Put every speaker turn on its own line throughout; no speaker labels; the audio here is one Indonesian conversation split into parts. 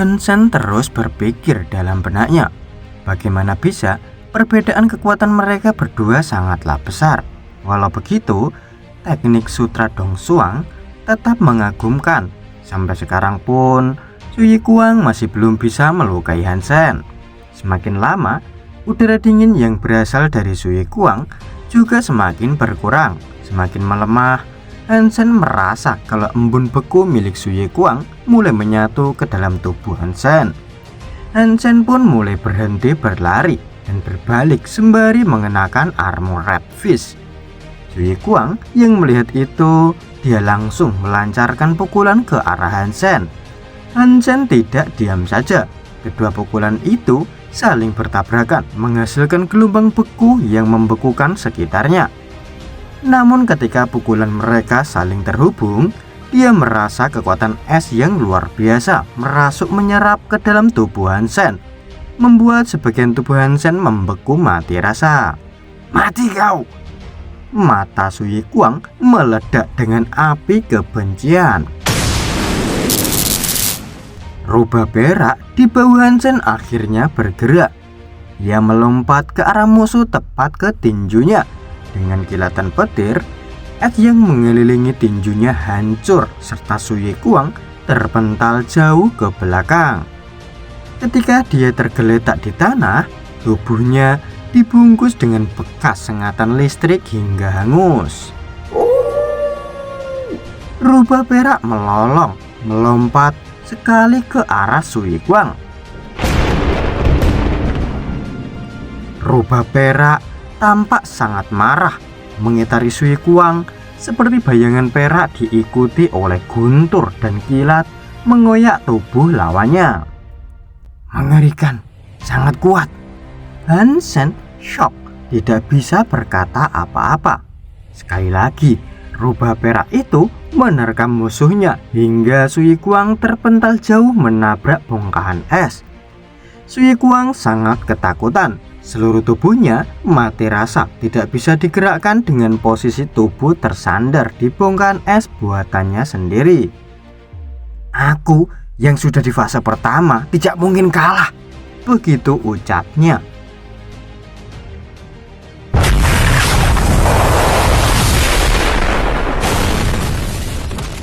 Hansen terus berpikir dalam benaknya, bagaimana bisa perbedaan kekuatan mereka berdua sangatlah besar. Walau begitu, teknik Sutra Dongsuang tetap mengagumkan. Sampai sekarang pun, Su Yikuang masih belum bisa melukai Hansen. Semakin lama, udara dingin yang berasal dari Su Yikuang juga semakin berkurang, semakin melemah. Hansen merasa kalau embun beku milik Su Yikuang mulai menyatu ke dalam tubuh Hansen. Hansen pun mulai berhenti berlari dan berbalik sembari mengenakan armor Red Fist. Su Yikuang yang melihat itu, dia langsung melancarkan pukulan ke arah Hansen. Hansen tidak diam saja. Kedua pukulan itu saling bertabrakan, menghasilkan gelombang beku yang membekukan sekitarnya. Namun ketika pukulan mereka saling terhubung, dia merasa kekuatan es yang luar biasa merasuk menyerap ke dalam tubuh Hansen, membuat sebagian tubuh Hansen membeku mati rasa. "Mati kau!" Mata Su Yikuang meledak dengan api kebencian. Rubah perak di bahu Hansen akhirnya bergerak. Ia melompat ke arah musuh tepat ke tinjunya. Dengan kilatan petir, es yang mengelilingi tinjunya hancur serta Su Yikuang terpental jauh ke belakang. Ketika dia tergeletak di tanah, tubuhnya dibungkus dengan bekas sengatan listrik hingga hangus. Rubah perak melolong, melompat sekali ke arah Su Yikuang. Rubah perak tampak sangat marah, mengitari Su Yikuang seperti bayangan perak diikuti oleh guntur dan kilat mengoyak tubuh lawannya. Mengerikan, sangat kuat. Hansen shock, tidak bisa berkata apa-apa. Sekali lagi, rubah perak itu menerkam musuhnya hingga Su Yikuang terpental jauh menabrak bongkahan es. Su Yikuang sangat ketakutan. Seluruh tubuhnya mati rasa, tidak bisa digerakkan dengan posisi tubuh tersandar di bongkahan es buatannya sendiri. "Aku yang sudah di fase pertama tidak mungkin kalah," begitu ucapnya.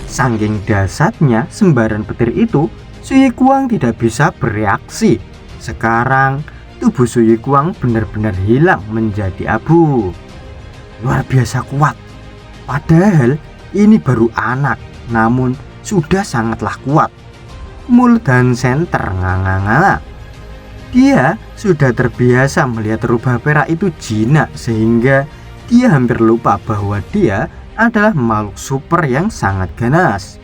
Saking dahsyatnya sembaran petir itu, Su Yikuang tidak bisa bereaksi. Sekarang tubuh Su Yikuang benar-benar hilang menjadi abu. Luar biasa kuat. Padahal ini baru anak, namun sudah sangatlah kuat. Mulut Hansen ternganga-nganga. Dia sudah terbiasa melihat rubah perak itu jinak sehingga dia hampir lupa bahwa dia adalah makhluk super yang sangat ganas.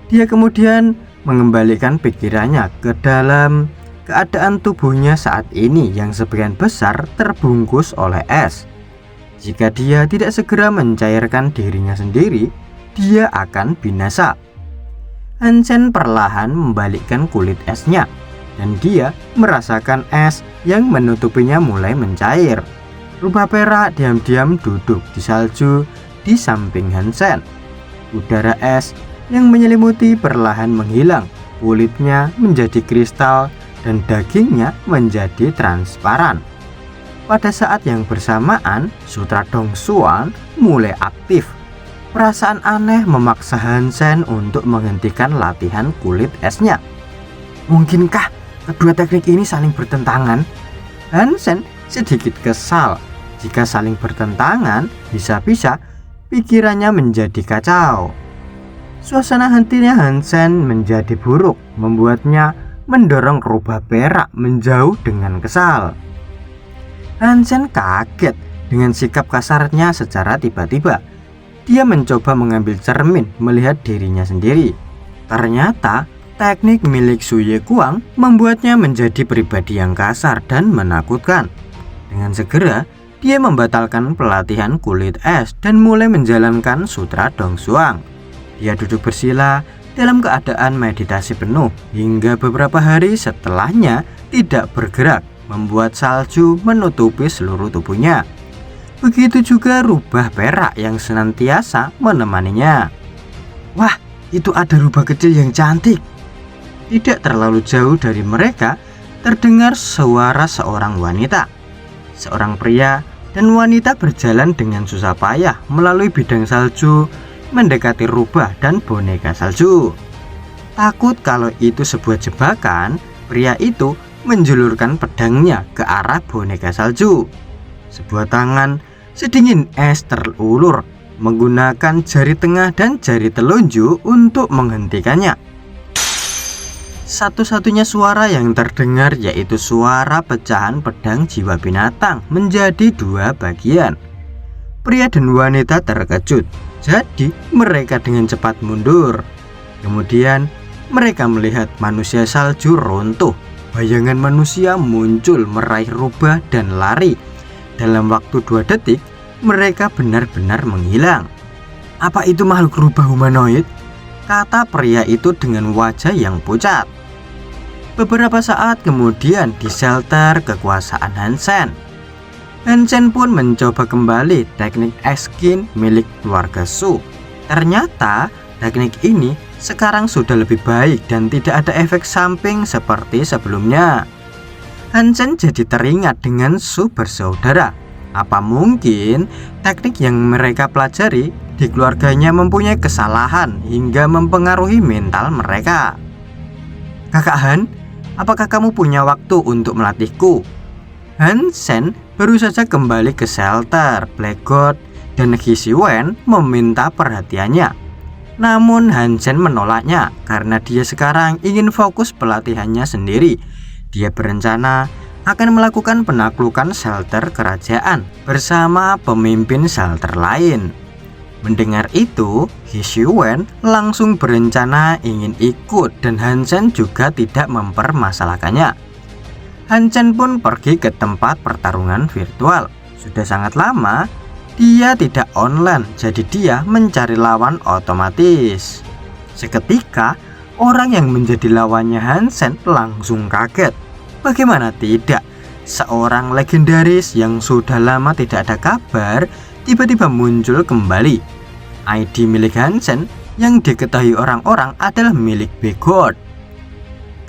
Dia kemudian mengembalikan pikirannya ke dalam keadaan tubuhnya saat ini yang sebagian besar terbungkus oleh es. Jika dia tidak segera mencairkan dirinya sendiri, dia akan binasa. Hansen perlahan membalikkan kulit esnya, dan dia merasakan es yang menutupinya mulai mencair. Rubah perak diam-diam duduk di salju di samping Hansen. Udara es yang menyelimuti perlahan menghilang, kulitnya menjadi kristal dan dagingnya menjadi transparan. Pada saat yang bersamaan, Sutra Dongsuang mulai aktif. Perasaan aneh memaksa Hansen untuk menghentikan latihan kulit esnya. Mungkinkah kedua teknik ini saling bertentangan? Hansen sedikit kesal. Jika saling bertentangan, bisa-bisa pikirannya menjadi kacau. Suasana hatinya Hansen menjadi buruk, membuatnya mendorong rubah perak menjauh dengan kesal. Hansen kaget dengan sikap kasarnya secara tiba-tiba. Dia mencoba mengambil cermin melihat dirinya sendiri. Ternyata teknik milik Su Yikuang membuatnya menjadi pribadi yang kasar dan menakutkan. Dengan segera, dia membatalkan pelatihan kulit es dan mulai menjalankan Sutra Dongsuang. Dia duduk bersila dalam keadaan meditasi penuh hingga beberapa hari setelahnya tidak bergerak, membuat salju menutupi seluruh tubuhnya. Begitu juga rubah perak yang senantiasa menemaninya. Wah, itu ada rubah kecil yang cantik. Tidak terlalu jauh dari mereka terdengar suara seorang wanita. Seorang pria dan wanita berjalan dengan susah payah melalui bidang salju, mendekati rubah dan boneka salju. Takut kalau itu sebuah jebakan, pria itu menjulurkan pedangnya ke arah boneka salju. Sebuah tangan sedingin es terulur menggunakan jari tengah dan jari telunjuk untuk menghentikannya. Satu-satunya suara yang terdengar yaitu suara pecahan pedang jiwa binatang menjadi dua bagian. Pria dan wanita terkejut, jadi mereka dengan cepat mundur. Kemudian mereka melihat manusia salju runtuh. Bayangan manusia muncul meraih rubah dan lari. Dalam waktu 2 detik, mereka benar-benar menghilang. "Apa itu makhluk rubah humanoid?" kata pria itu dengan wajah yang pucat. Beberapa saat kemudian di shelter kekuasaan Hansen, Hansen pun mencoba kembali teknik Eskin milik keluarga Su. Ternyata teknik ini sekarang sudah lebih baik dan tidak ada efek samping seperti sebelumnya. Hansen jadi teringat dengan Su bersaudara. Apa mungkin teknik yang mereka pelajari di keluarganya mempunyai kesalahan hingga mempengaruhi mental mereka? "Kakak Han, apakah kamu punya waktu untuk melatihku?" Hansen baru saja kembali ke shelter Black God dan Hsiwen meminta perhatiannya. Namun Hansen menolaknya karena dia sekarang ingin fokus pelatihannya sendiri. Dia berencana akan melakukan penaklukan shelter kerajaan bersama pemimpin shelter lain. Mendengar itu, Hsiwen langsung berencana ingin ikut dan Hansen juga tidak mempermasalahkannya. Hansen pun pergi ke tempat pertarungan virtual. Sudah sangat lama dia tidak online, jadi dia mencari lawan otomatis. Seketika, orang yang menjadi lawannya Hansen langsung kaget. Bagaimana tidak, seorang legendaris yang sudah lama tidak ada kabar tiba-tiba muncul kembali. ID milik Hansen yang diketahui orang-orang adalah milik Begot.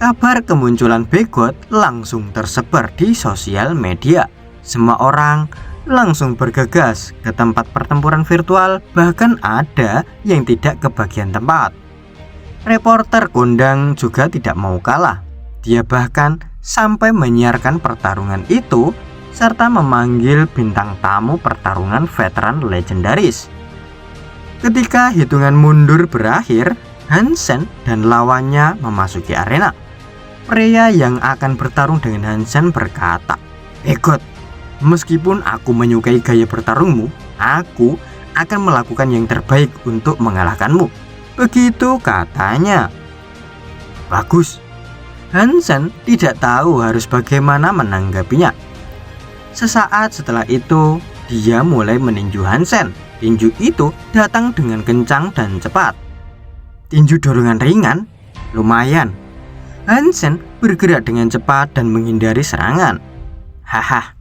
Kabar kemunculan Begot langsung tersebar di sosial media. Semua orang langsung bergegas ke tempat pertempuran virtual, bahkan ada yang tidak kebagian tempat. Reporter kondang juga tidak mau kalah. Dia bahkan sampai menyiarkan pertarungan itu serta memanggil bintang tamu pertarungan veteran legendaris. Ketika hitungan mundur berakhir, Hansen dan lawannya memasuki arena. Pria yang akan bertarung dengan Hansen berkata, "Begot, meskipun aku menyukai gaya bertarungmu, aku akan melakukan yang terbaik untuk mengalahkanmu." Begitu katanya. Bagus. Hansen tidak tahu harus bagaimana menanggapinya. Sesaat setelah itu, dia mulai meninju Hansen. Tinju itu datang dengan kencang dan cepat. Tinju dorongan ringan? Lumayan. Hansen bergerak dengan cepat dan menghindari serangan. "Haha,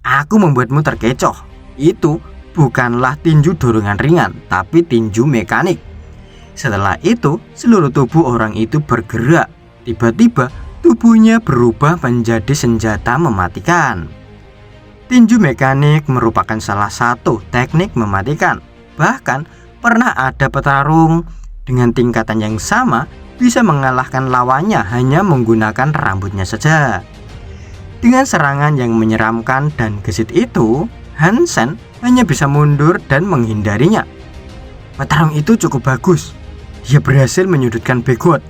aku membuatmu terkecoh. Itu bukanlah tinju dorongan ringan, tapi tinju mekanik." Setelah itu, seluruh tubuh orang itu bergerak. Tiba-tiba, tubuhnya berubah menjadi senjata mematikan. Tinju mekanik merupakan salah satu teknik mematikan. Bahkan pernah ada petarung dengan tingkatan yang sama bisa mengalahkan lawannya hanya menggunakan rambutnya saja. Dengan serangan yang menyeramkan dan gesit itu, Hansen hanya bisa mundur dan menghindarinya. Petarung itu cukup bagus. Dia berhasil menyudutkan Begot.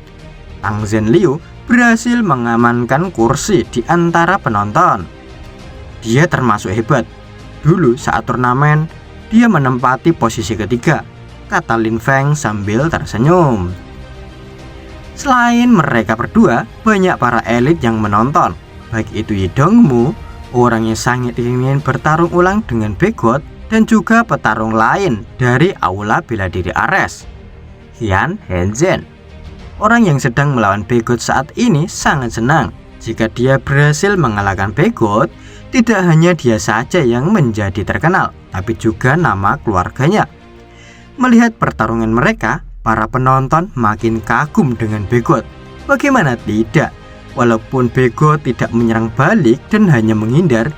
Tang Zhenliu berhasil mengamankan kursi di antara penonton. Dia termasuk hebat. Dulu saat turnamen, dia menempati posisi ketiga, kata Lin Feng sambil tersenyum. Selain mereka berdua, banyak para elit yang menonton. Baik itu Yi Dongmu, orang yang sangat ingin bertarung ulang dengan Begot, dan juga petarung lain dari Aula Bela Diri Ares, Hyun Hansen. Orang yang sedang melawan Begot saat ini sangat senang. Jika dia berhasil mengalahkan Begot, tidak hanya dia saja yang menjadi terkenal, tapi juga nama keluarganya. Melihat pertarungan mereka, para penonton makin kagum dengan Begot. Bagaimana tidak? Walaupun Begot tidak menyerang balik dan hanya menghindar,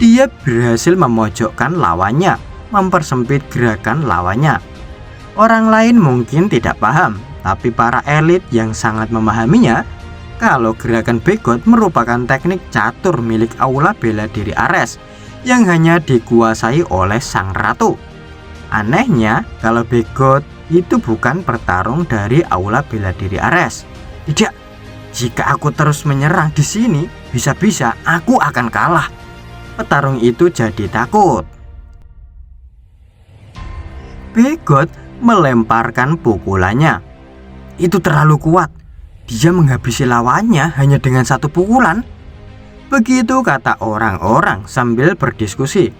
dia berhasil memojokkan lawannya, mempersempit gerakan lawannya. Orang lain mungkin tidak paham, tapi para elit yang sangat memahaminya kalau gerakan Begot merupakan teknik catur milik Aula Bela Diri Ares yang hanya dikuasai oleh sang ratu. Anehnya, kalau Begot itu bukan petarung dari Aula Bela Diri Ares. Tidak, jika aku terus menyerang di sini, bisa-bisa aku akan kalah. Petarung itu jadi takut. Begot melemparkan pukulannya. Itu terlalu kuat. Dia menghabisi lawannya hanya dengan satu pukulan. Begitu kata orang-orang sambil berdiskusi.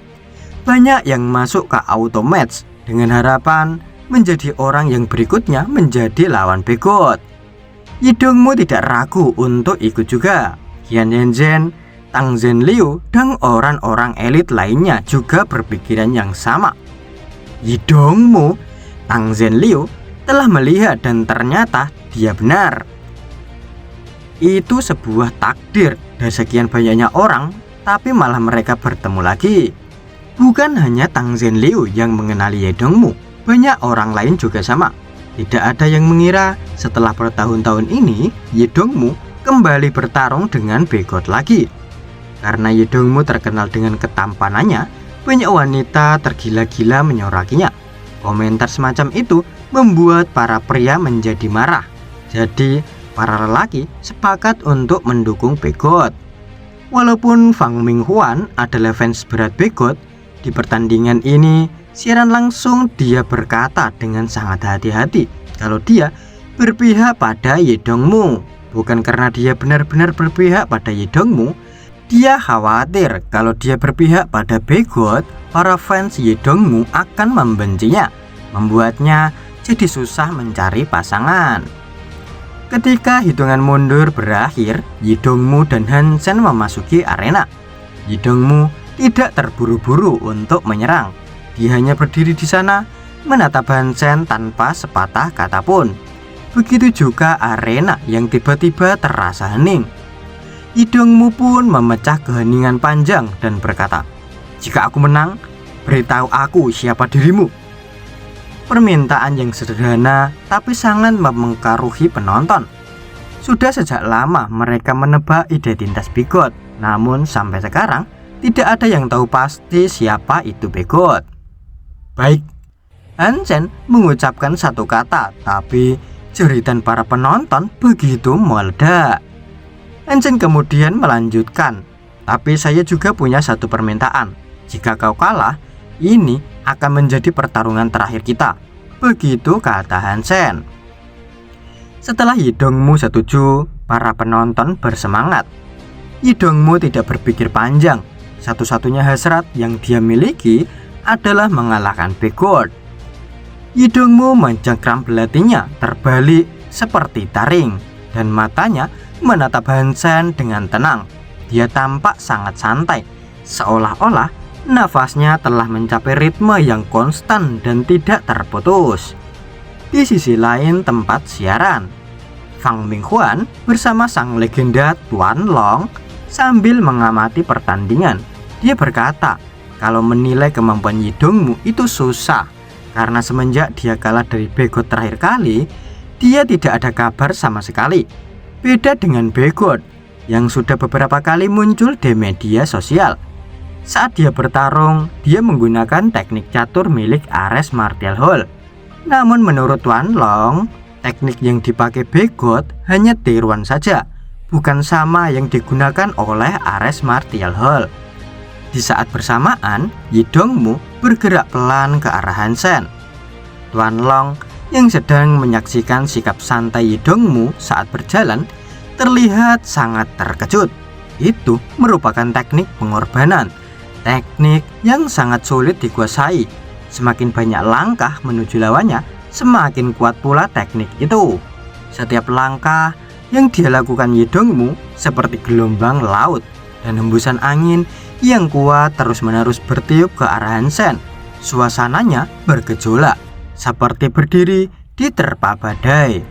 Banyak yang masuk ke auto match dengan harapan menjadi orang yang berikutnya menjadi lawan Begot. Yi Dongmu tidak ragu untuk ikut juga. Qian Yanzhen, Tang Zhenliu, dan orang-orang elit lainnya juga berpikiran yang sama. Yi Dongmu, Tang Zhenliu telah melihat dan ternyata dia benar. Itu sebuah takdir dari sekian banyaknya orang, tapi malah mereka bertemu lagi. Bukan hanya Tang Zhenliu yang mengenali Yi Dongmu, banyak orang lain juga sama. Tidak ada yang mengira setelah bertahun-tahun ini Yi Dongmu kembali bertarung dengan Begot lagi. Karena Yi Dongmu terkenal dengan ketampanannya, banyak wanita tergila-gila menyorakinya. Komentar semacam itu membuat para pria menjadi marah. Jadi para lelaki sepakat untuk mendukung Begot. Walaupun Fang Minghuan adalah fans berat Begot, di pertandingan ini siaran langsung dia berkata dengan sangat hati-hati kalau dia berpihak pada Yi Dongmu. Bukan karena dia benar-benar berpihak pada Yi Dongmu, dia khawatir kalau dia berpihak pada Begot, para fans Yi Dongmu akan membencinya, membuatnya jadi susah mencari pasangan. Ketika hitungan mundur berakhir, Yi Dongmu dan Han Sen memasuki arena. Yi Dongmu tidak terburu-buru untuk menyerang. Dia hanya berdiri di sana, menatap Han Sen tanpa sepatah kata pun. Begitu juga arena yang tiba-tiba terasa hening. Yi Dongmu pun memecah keheningan panjang dan berkata, "Jika aku menang, beritahu aku siapa dirimu." Permintaan yang sederhana tapi sangat mempengaruhi penonton. Sudah sejak lama mereka menebak identitas Begot, namun sampai sekarang tidak ada yang tahu pasti siapa itu Begot. Baik, Han Sen mengucapkan satu kata, tapi jeritan para penonton begitu meledak. Han Sen kemudian melanjutkan, "Tapi saya juga punya satu permintaan. Jika kau kalah, ini akan menjadi pertarungan terakhir kita." Begitu kata Han Sen. Setelah Yi Dongmu setuju, para penonton bersemangat. Yi Dongmu tidak berpikir panjang. Satu-satunya hasrat yang dia miliki adalah mengalahkan Begot. Yi Dongmu mencengkram belatinya terbalik seperti taring dan matanya menatap Han Sen dengan tenang. Dia tampak sangat santai, seolah-olah nafasnya telah mencapai ritme yang konstan dan tidak terputus. Di sisi lain tempat siaran, Fang Minghuan bersama sang legenda Tuan Long sambil mengamati pertandingan. Dia berkata kalau menilai kemampuan Yi Dongmu itu susah, karena semenjak dia kalah dari Begot terakhir kali, dia tidak ada kabar sama sekali. Beda dengan Begot yang sudah beberapa kali muncul di media sosial. Saat dia bertarung, dia menggunakan teknik catur milik Ares Martial Hall. Namun menurut Tuan Long, teknik yang dipakai Begot hanya tiruan saja, bukan sama yang digunakan oleh Ares Martial Hall. Di saat bersamaan, Yi Dongmu bergerak pelan ke arah Han Sen. Tuan Long yang sedang menyaksikan sikap santai Yi Dongmu saat berjalan terlihat sangat terkejut. Itu merupakan teknik pengorbanan, teknik yang sangat sulit dikuasai. Semakin banyak langkah menuju lawannya, semakin kuat pula teknik itu. Setiap langkah yang dia lakukan Yi Dongmu seperti gelombang laut dan hembusan angin yang kuat terus-menerus bertiup ke arah Han Sen. Suasananya bergejolak, seperti berdiri di terpa badai.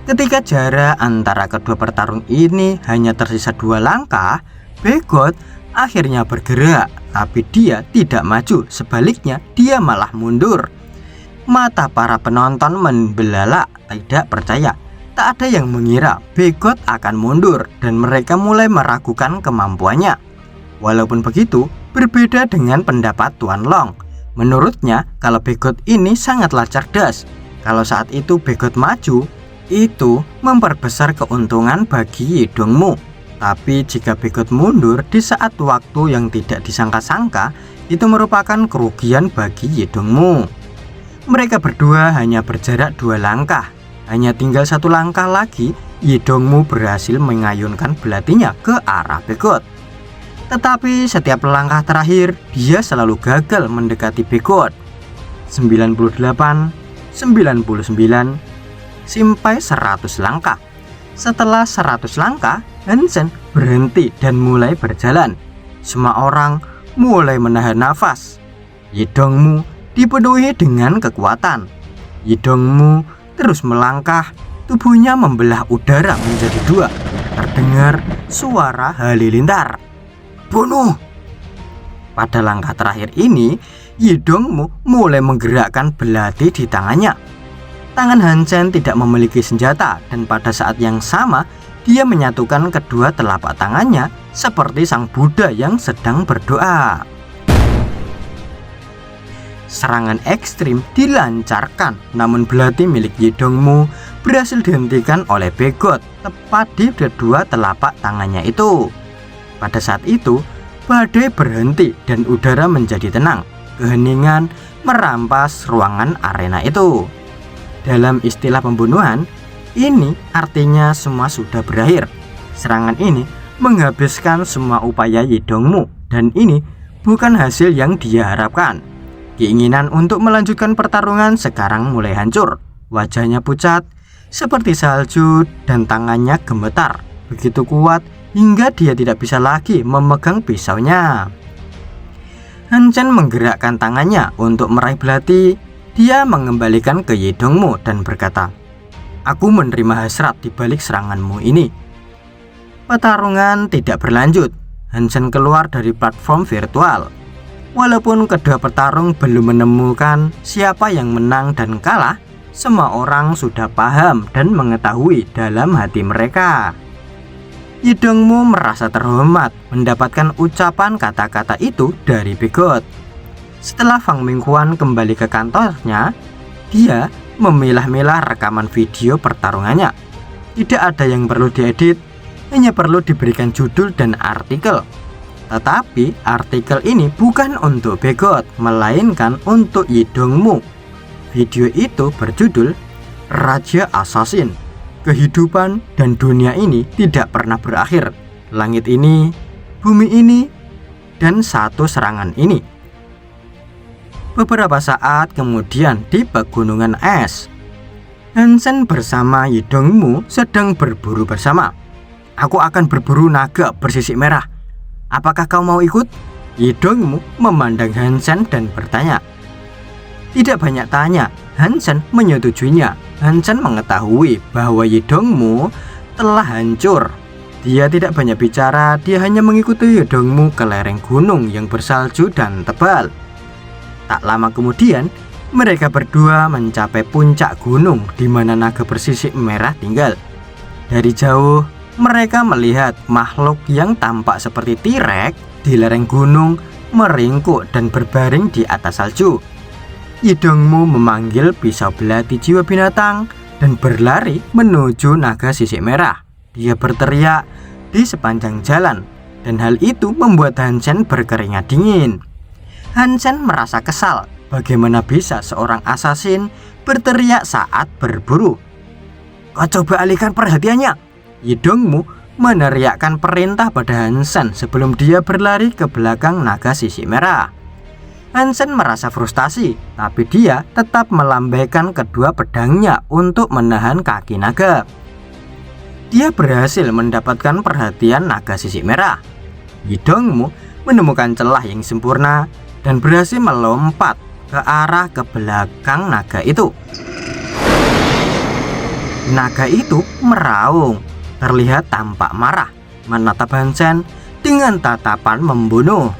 Ketika jarak antara kedua petarung ini hanya tersisa 2 langkah, Begot akhirnya bergerak, tapi dia tidak maju, sebaliknya dia malah mundur. Mata para penonton membelalak, tidak percaya. Tak ada yang mengira Begot akan mundur dan mereka mulai meragukan kemampuannya. Walaupun begitu, berbeda dengan pendapat Tuan Long. Menurutnya, kalau Begot ini sangatlah cerdas. Kalau saat itu Begot maju, itu memperbesar keuntungan bagi Yi Dongmu. Tapi jika Begot mundur di saat waktu yang tidak disangka-sangka, itu merupakan kerugian bagi Yi Dongmu. Mereka berdua hanya berjarak 2 langkah. Hanya tinggal 1 langkah lagi, Yi Dongmu berhasil mengayunkan belatinya ke arah Begot. Tetapi setiap langkah terakhir, dia selalu gagal mendekati Begot. 98, 99, sampai 100 langkah. Setelah 100 langkah, Hansen berhenti dan mulai berjalan. Semua orang mulai menahan nafas. Yi Dongmu dipenuhi dengan kekuatan. Yi Dongmu terus melangkah, tubuhnya membelah udara menjadi 2. Terdengar suara halilintar. Bunuh! Pada langkah terakhir ini, Yi Dongmu mulai menggerakkan belati di tangannya. Tangan Hansen tidak memiliki senjata dan pada saat yang sama, dia menyatukan kedua telapak tangannya seperti sang Buddha yang sedang berdoa. Serangan ekstrim dilancarkan, namun belati milik Yi Dongmu berhasil dihentikan oleh Begot tepat di kedua telapak tangannya itu. Pada saat itu, badai berhenti dan udara menjadi tenang. Keheningan merampas ruangan arena itu. Dalam istilah pembunuhan, ini artinya semua sudah berakhir. Serangan ini menghabiskan semua upaya Yi Dongmu dan ini bukan hasil yang dia harapkan. Keinginan untuk melanjutkan pertarungan sekarang mulai hancur. Wajahnya pucat seperti salju dan tangannya gemetar begitu kuat hingga dia tidak bisa lagi memegang pisaunya. Hansen menggerakkan tangannya untuk meraih belati. Dia mengembalikan ke Yi Dongmu dan berkata, "Aku menerima hasrat di balik seranganmu ini." Pertarungan tidak berlanjut. Hansen keluar dari platform virtual. Walaupun kedua petarung belum menemukan siapa yang menang dan kalah, semua orang sudah paham dan mengetahui dalam hati mereka. Yi Dongmu merasa terhormat mendapatkan ucapan kata-kata itu dari Begot. Setelah Fang Minghuan kembali ke kantornya, dia memilah-milah rekaman video pertarungannya. Tidak ada yang perlu diedit, hanya perlu diberikan judul dan artikel. Tetapi artikel ini bukan untuk Begot, melainkan untuk Yi Dongmu. Video itu berjudul Raja Assassin. Kehidupan dan dunia ini tidak pernah berakhir. Langit ini, bumi ini, dan satu serangan ini. Beberapa saat kemudian di pegunungan es, Hansen bersama Yi Dongmu sedang berburu bersama. "Aku akan berburu naga bersisik merah. Apakah kau mau ikut?" Yi Dongmu memandang Hansen dan bertanya. Tidak banyak tanya, Hansen menyetujuinya. Hansen mengetahui bahwa Yi Dongmu telah hancur. Dia tidak banyak bicara, dia hanya mengikuti Yi Dongmu ke lereng gunung yang bersalju dan tebal. Tak lama kemudian, mereka berdua mencapai puncak gunung di mana naga bersisik merah tinggal. Dari jauh, mereka melihat makhluk yang tampak seperti T-Rex di lereng gunung meringkuk dan berbaring di atas salju. Yi Dongmu memanggil pisau belati jiwa binatang dan berlari menuju naga sisik merah. Dia berteriak di sepanjang jalan dan hal itu membuat Hansen berkeringat dingin. Hansen merasa kesal. Bagaimana bisa seorang assassin berteriak saat berburu? "Kau coba alihkan perhatiannya!" Yi Dongmu meneriakkan perintah pada Hansen sebelum dia berlari ke belakang naga sisik merah. Hansen merasa frustasi, tapi dia tetap melambaikan kedua pedangnya untuk menahan kaki naga. Dia berhasil mendapatkan perhatian naga sisik merah. Yi Dongmu menemukan celah yang sempurna dan berhasil melompat ke arah ke belakang naga itu. Naga itu meraung, terlihat tampak marah, menatap Han Sen dengan tatapan membunuh.